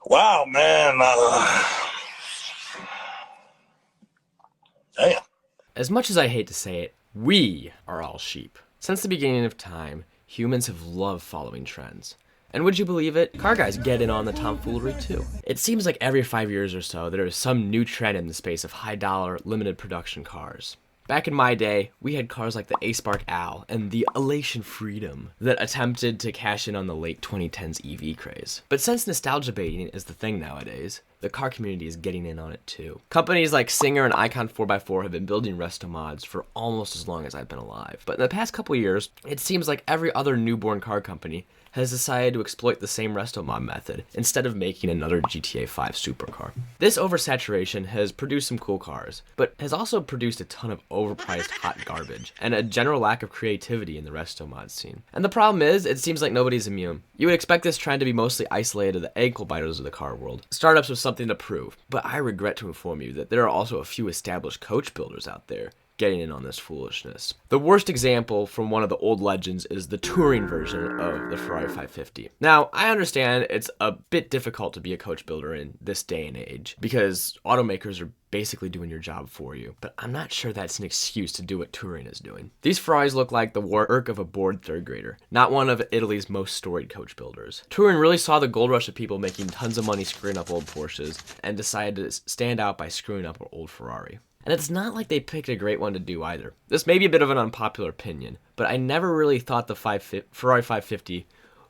Wow, man. Damn. As much as I hate to say it, we are all sheep. Since the beginning of time, humans have loved following trends. And would you believe it? Car guys get in on the tomfoolery too. It seems like every 5 years or so, there is some new trend in the space of high dollar, limited production cars. Back in my day, we had cars like the A-Spark Owl and the Elation Freedom that attempted to cash in on the late 2010s EV craze. But since nostalgia baiting is the thing nowadays, the car community is getting in on it too. Companies like Singer and Icon 4x4 have been building Restomods for almost as long as I've been alive. But in the past couple years, it seems like every other newborn car company has decided to exploit the same Restomod method instead of making another GTA 5 supercar. This oversaturation has produced some cool cars, but has also produced a ton of overpriced hot garbage and a general lack of creativity in the Restomod scene. And the problem is, it seems like nobody's immune. You would expect this trend to be mostly isolated to the ankle biters of the car world, startups with something to prove, but I regret to inform you that there are also a few established coach builders out there getting in on this foolishness. The worst example from one of the old legends is the touring version of the Ferrari 550. Now, I understand it's a bit difficult to be a coach builder in this day and age because automakers are basically doing your job for you, but I'm not sure that's an excuse to do what touring is doing. These Ferraris look like the work of a bored third grader, not one of Italy's most storied coach builders. Touring really saw the gold rush of people making tons of money screwing up old Porsches and decided to stand out by screwing up an old Ferrari. And it's not like they picked a great one to do either. This may be a bit of an unpopular opinion, but I never really thought the Ferrari 550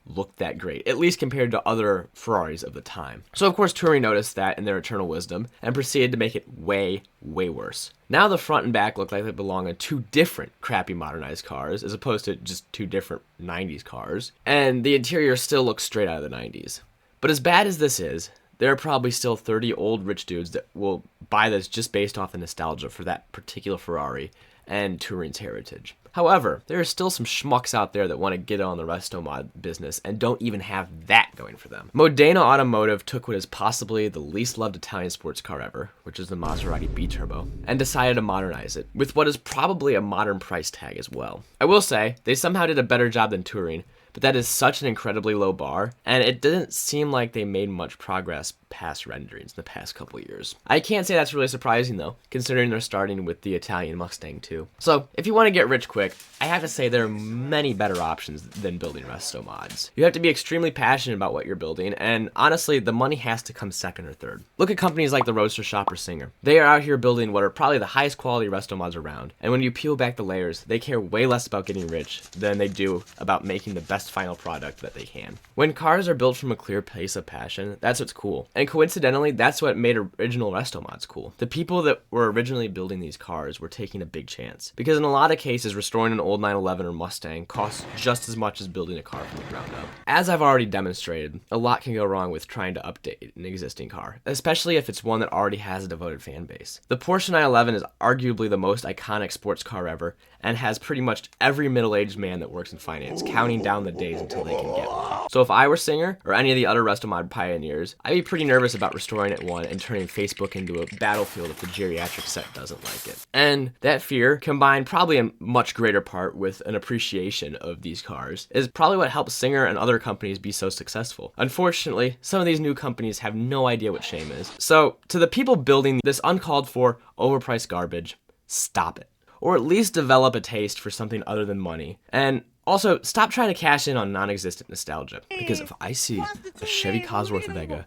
looked that great, at least compared to other Ferraris of the time. So of course Touring noticed that in their eternal wisdom and proceeded to make it way, way worse. Now the front and back look like they belong on two different crappy modernized cars as opposed to just two different 90s cars, and the interior still looks straight out of the 90s. But as bad as this is, there are probably still 30 old rich dudes that will buy this just based off the nostalgia for that particular Ferrari and Touring's heritage. However, there are still some schmucks out there that want to get on the Restomod business and don't even have that going for them. Modena Automotive took what is possibly the least loved Italian sports car ever, which is the Maserati B-Turbo, and decided to modernize it with what is probably a modern price tag as well. I will say, they somehow did a better job than Touring, but that is such an incredibly low bar, and it didn't seem like they made much progress past renderings in the past couple years. I can't say that's really surprising though, considering they're starting with the Italian Mustang too. So, if you want to get rich quick, I have to say there are many better options than building Restomods. You have to be extremely passionate about what you're building, and honestly, the money has to come second or third. Look at companies like the Roadster Shop or Singer. They are out here building what are probably the highest quality Restomods around, and when you peel back the layers, they care way less about getting rich than they do about making the best final product that they can. When cars are built from a clear place of passion, that's what's cool. And coincidentally, that's what made original Restomods cool. The people that were originally building these cars were taking a big chance. Because in a lot of cases, restoring an old 911 or Mustang costs just as much as building a car from the ground up. As I've already demonstrated, a lot can go wrong with trying to update an existing car, especially if it's one that already has a devoted fan base. The Porsche 911 is arguably the most iconic sports car ever, and has pretty much every middle-aged man that works in finance counting down the days until they can get one. So if I were Singer, or any of the other Restomod pioneers, I'd be pretty nervous about restoring it one and turning Facebook into a battlefield if the geriatric set doesn't like it. And that fear, combined probably in much greater part with an appreciation of these cars, is probably what helps Singer and other companies be so successful. Unfortunately, some of these new companies have no idea what shame is. So, to the people building this uncalled for, overpriced garbage, stop it. Or at least develop a taste for something other than money. And also, stop trying to cash in on non-existent nostalgia. Because if I see a Chevy Cosworth Vega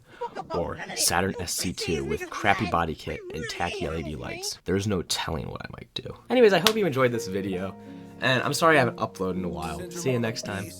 or Saturn SC2 with crappy body kit and tacky LED lights, there's no telling what I might do. Anyways, I hope you enjoyed this video. And I'm sorry I haven't uploaded in a while. See you next time.